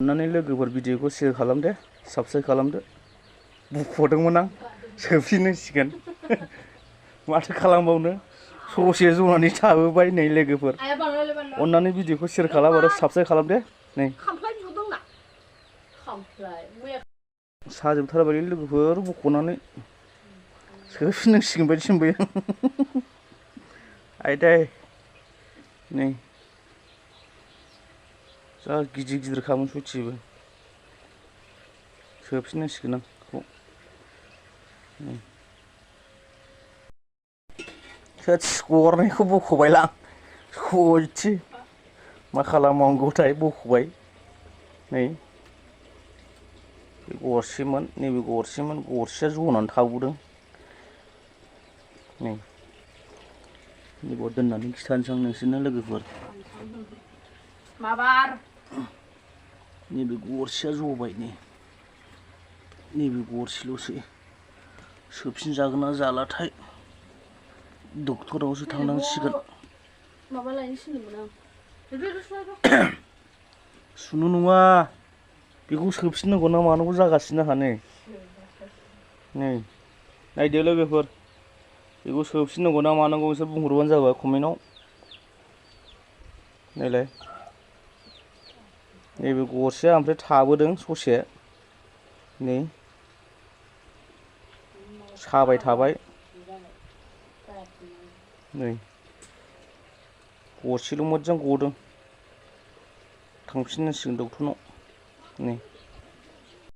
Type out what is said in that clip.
अन्नानै लोगोफोर भिडिअखौ शेयार खालामदो साबस्क्राइब खालामदो बुख'दोंमोन आं सोफिननांसिगोन माथो खालामबावनो ससे जनानै थाबोबाय नै लोगोफोर अन्नानै भिडिअखौ शेयार खालाम आरो साबस्क्राइब खालामदो नै साजोबथारबायलै लोगोफोर बख'नानै सोफिननांसिगोन बायदिसो मोनबाय आं आयदै नै जा गिदिर गिदिरखामोन सयथिबो सोफिननांसिगोन आं बेखौ थोस गरनैखौ बख'बायलां सयथि मा खालामबावनांगौथाय बख'बाय नै बे गरसेमोन नैबे गरसेमोन गरसेया जनानै थाबोदों नै नैबाव दोननानै खिथानोसै आं नोंसोरनो लोगोफोर नैबे गरसेया जबाय नैबे गरसेल'सै सोफिनजागोन ना जालाथाय डक्टरावसो थांनांसिगोन माबा लायनो थिनदोंमोन आं सुनो नङा बेखौ सोफिननांगौ ना मानांगौ जागासिनो आंहा नै नायदो लोगोफोर बेखौ सोफिननांगौ ना मानांगौ नोंसोर बुंहरबानो जाबाय कमेन्टआव नायलाय नैबे गरसेया ओमफ्राय थाबोदों ससे नै साबाय थाबाय नै गरसेल' मोजां गदों थांफिननांसिगोन डक्टरनाव नै